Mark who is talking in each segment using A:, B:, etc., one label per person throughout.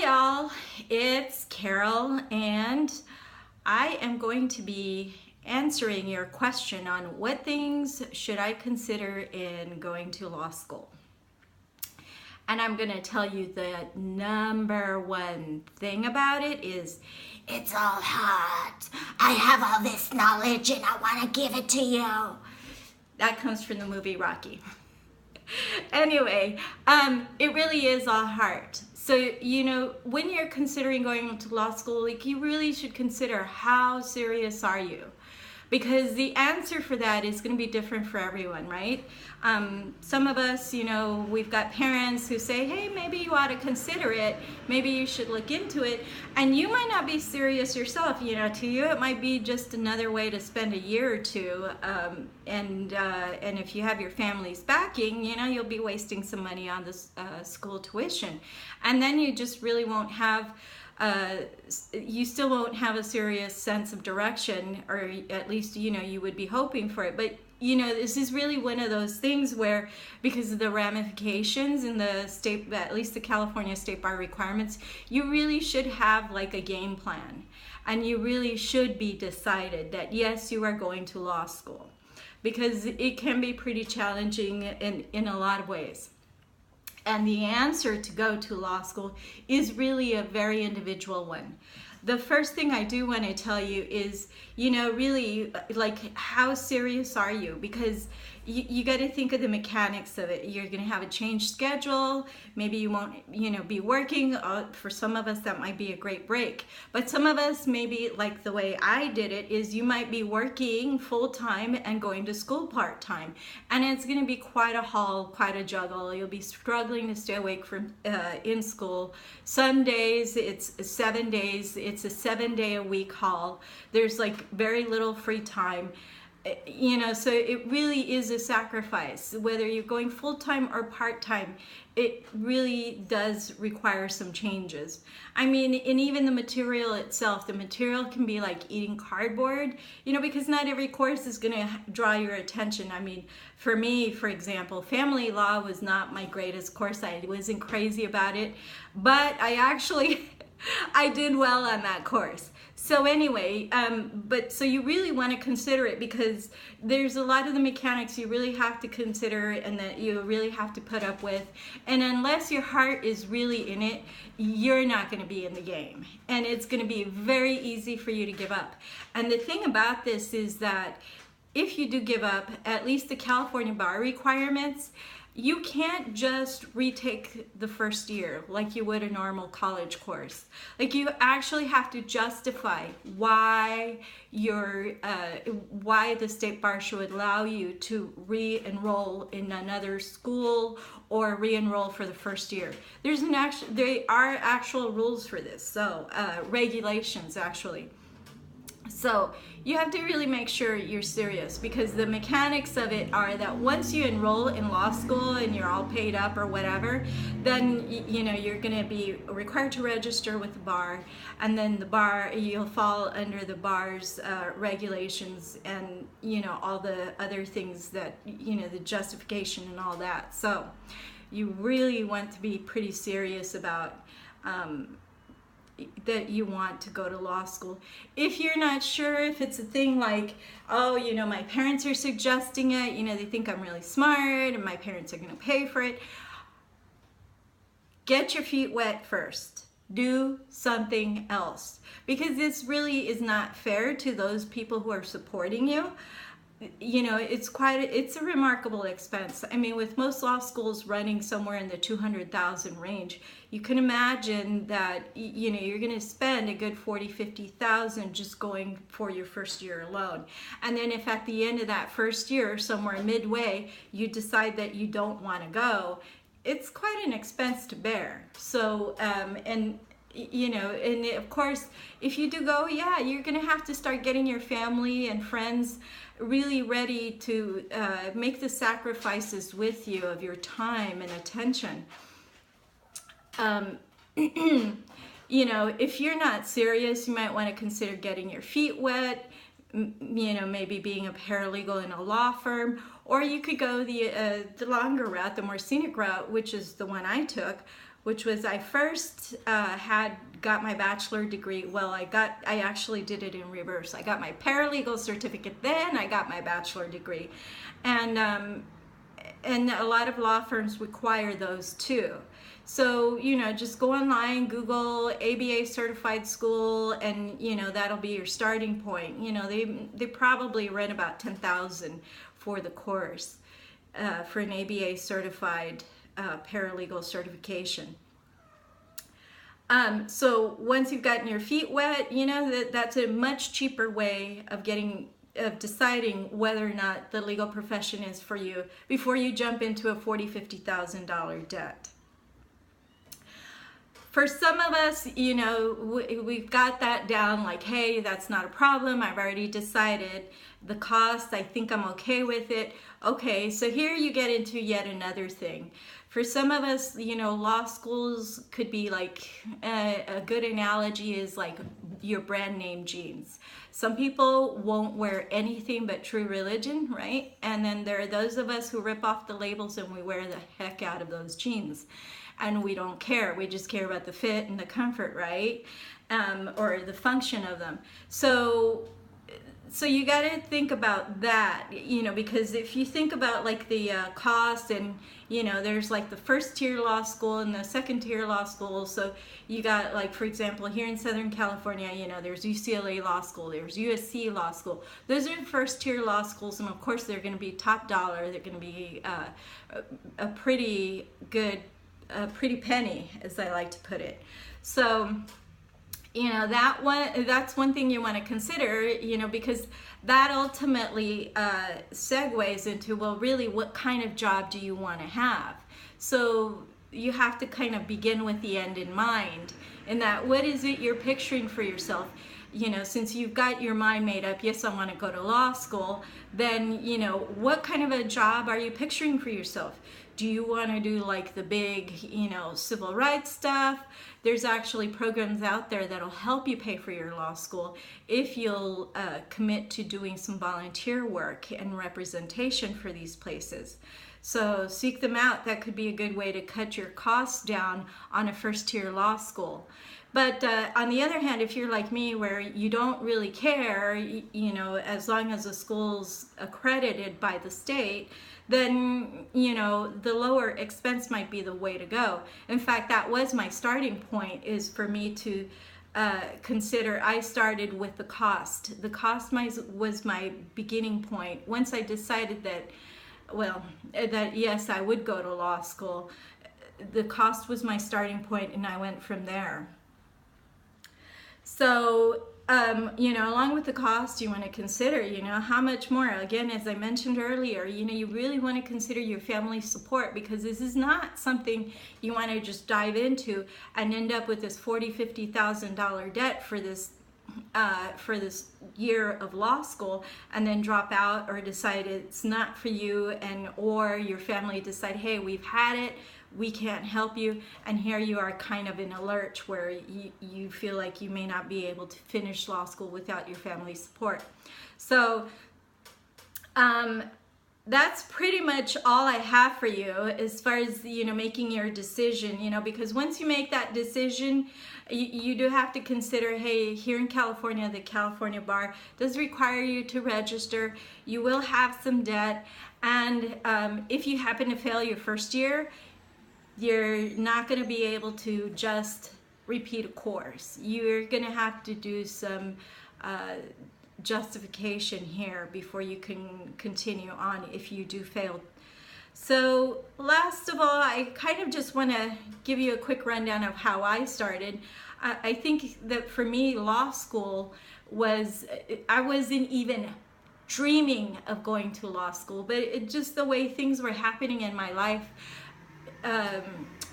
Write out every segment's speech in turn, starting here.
A: y'all, it's Carol, and I am going to be answering your question on what things should I consider in going to law school. And I'm going to tell you the number one thing about it is it's all hard. I have all this knowledge and I want to give it to you. That comes from the movie Rocky. Anyway, it really is all hard. So, when you're considering going to law school, you really should consider how serious are you? Because the answer for that is going to be different for everyone, right? Some of us, we've got parents who say, hey, maybe you ought to consider it. Maybe you should look into it. And you might not be serious yourself. To you, it might be just another way to spend a year or two. And if you have your family's backing, you'll be wasting some money on this school tuition. And then you just really won't have you still won't have a serious sense of direction, or at least you would be hoping for it. But this is really one of those things where, because of the ramifications in the state, at least the California State Bar requirements, you really should have a game plan, and you really should be decided that yes, you are going to law school, because it can be pretty challenging in a lot of ways. And the answer to go to law school is really a very individual one. The first thing I do want to tell you is, really, how serious are you? Because you got to think of the mechanics of it. You're going to have a changed schedule. Maybe you won't, be working. For some of us, that might be a great break. But some of us, maybe like the way I did it, is you might be working full-time and going to school part-time. And it's going to be quite a haul, quite a juggle. You'll be struggling to stay awake from in school. Some days, it's 7 days. It's a 7-day-a-week haul. There's very little free time. So it really is a sacrifice. Whether you're going full-time or part-time, it really does require some changes. And even the material itself, the material can be like eating cardboard, because not every course is going to draw your attention. For me, for example, family law was not my greatest course. I wasn't crazy about it, but I did well on that course. So anyway, so you really want to consider it, because there's a lot of the mechanics you really have to consider and that you really have to put up with. And unless your heart is really in it, you're not going to be in the game. And it's going to be very easy for you to give up. And the thing about this is that if you do give up, at least the California bar requirements, you can't just retake the first year like you would a normal college course. You actually have to justify why why the state bar should allow you to re-enroll in another school or re-enroll for the first year. There are actual rules for this, so regulations actually. So you have to really make sure you're serious, because the mechanics of it are that once you enroll in law school and you're all paid up or whatever, then you're going to be required to register with the bar, and then the bar, you'll fall under the bar's regulations and all the other things that the justification and all that. So you really want to be pretty serious about that you want to go to law school. If you're not sure, if it's a thing like, oh, my parents are suggesting it, they think I'm really smart and my parents are going to pay for it, get your feet wet first. Do something else, because this really is not fair to those people who are supporting you. It's a remarkable expense. With most law schools running somewhere in the 200,000 range, you can imagine that you're going to spend a good 40-50,000 just going for your first year alone. And then if at the end of that first year, somewhere midway, you decide that you don't want to go, it's quite an expense to bear. So and of course, if you do go, you're going to have to start getting your family and friends really ready to make the sacrifices with you of your time and attention. If you're not serious, you might want to consider getting your feet wet, maybe being a paralegal in a law firm, or you could go the longer route, the more scenic route, which is the one I took, which was I first got my bachelor degree. Well, I actually did it in reverse. I got my paralegal certificate, then I got my bachelor degree, and a lot of law firms require those too. So, just go online, Google ABA certified school, and, that'll be your starting point. They probably rent about $10,000 for the course for an ABA certified paralegal certification. So once you've gotten your feet wet, that's a much cheaper way of deciding whether or not the legal profession is for you before you jump into a $40,000, $50,000 debt. For some of us, we've got that down like, hey, that's not a problem. I've already decided the cost. I think I'm okay with it. Okay, so here you get into yet another thing. For some of us, law schools could be like, a good analogy is like your brand name jeans. Some people won't wear anything but True Religion, right? And then there are those of us who rip off the labels and we wear the heck out of those jeans. And we don't care. We just care about the fit and the comfort, right? Or the function of them. So you got to think about that, because if you think about like the cost and, there's like the first tier law school and the second tier law school. So you got like, for example, here in Southern California, there's UCLA Law School, there's USC Law School. Those are the first tier law schools. And of course, they're going to be top dollar. They're going to be a pretty good, pretty penny, as I like to put it. So, that's one thing you want to consider, because that ultimately segues into, well, really, what kind of job do you want to have? So you have to kind of begin with the end in mind, in that what is it you're picturing for yourself? Since you've got your mind made up, yes, I want to go to law school, then, what kind of a job are you picturing for yourself? Do you want to do like the big, civil rights stuff? There's actually programs out there that'll help you pay for your law school if you'll commit to doing some volunteer work and representation for these places. So seek them out. That could be a good way to cut your costs down on a first tier law school. But on the other hand, if you're like me, where you don't really care, as long as the school's accredited by the state, then, the lower expense might be the way to go. In fact, that was my starting point, is for me to consider. I started with the cost. The cost was my beginning point. Once I decided that yes, I would go to law school, the cost was my starting point, and I went from there. So, along with the cost, you want to consider, how much more. Again, as I mentioned earlier, you really want to consider your family support, because this is not something you want to just dive into and end up with this $40,000, $50,000 debt for this year of law school, and then drop out or decide it's not for you, or your family decide, hey, we've had it, we can't help you, and here you are kind of in a lurch where you feel like you may not be able to finish law school without your family support. So that's pretty much all I have for you as far as, making your decision, because once you make that decision, you do have to consider, hey, here in California, the California Bar does require you to register. You will have some debt, and if you happen to fail your first year, you're not going to be able to just repeat a course. You're going to have to do some justification here before you can continue on if you do fail. So last of all, I kind of just want to give you a quick rundown of how I started. I think that for me, law school I wasn't even dreaming of going to law school, but just the way things were happening in my life,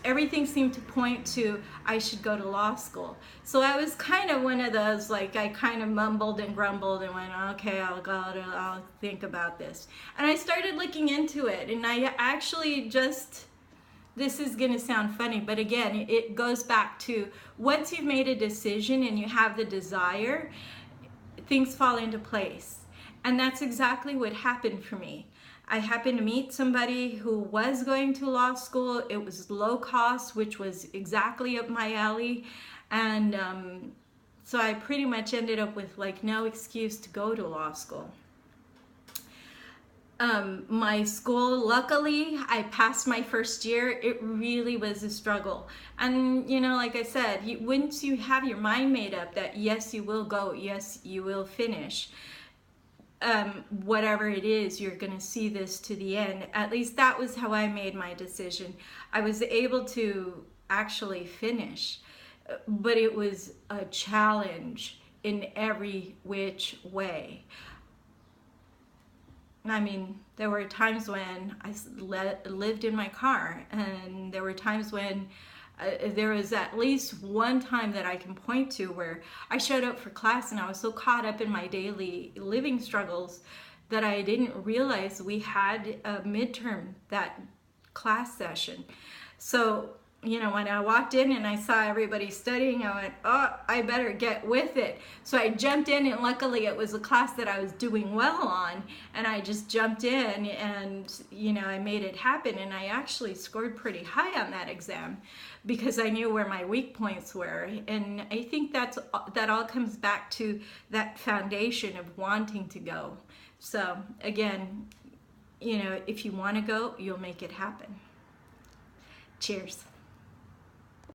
A: everything seemed to point to I should go to law school. So I was kind of one of those, like, I kind of mumbled and grumbled and went, okay, I'll think about this. And I started looking into it, and I actually this is going to sound funny, but again, it goes back to once you've made a decision and you have the desire, things fall into place. And that's exactly what happened for me. I happened to meet somebody who was going to law school. It was low cost, which was exactly up my alley. And so I pretty much ended up with like no excuse to go to law school. My school, luckily, I passed my first year. It really was a struggle. And, you know, like I said, once you have your mind made up that yes, you will go, yes, you will finish, whatever it is, you're going to see this to the end. At least that was how I made my decision. I was able to actually finish, but it was a challenge in every which way. I mean, there were times when I lived in my car, and there were times when there was at least one time that I can point to where I showed up for class and I was so caught up in my daily living struggles that I didn't realize we had a midterm that class session. So, you know, when I walked in and I saw everybody studying, I went, oh, I better get with it. So I jumped in, and luckily it was a class that I was doing well on, and I just jumped in and, you know, I made it happen, and I actually scored pretty high on that exam because I knew where my weak points were. And I think that all comes back to that foundation of wanting to go. So again, you know, if you want to go, you'll make it happen. Cheers.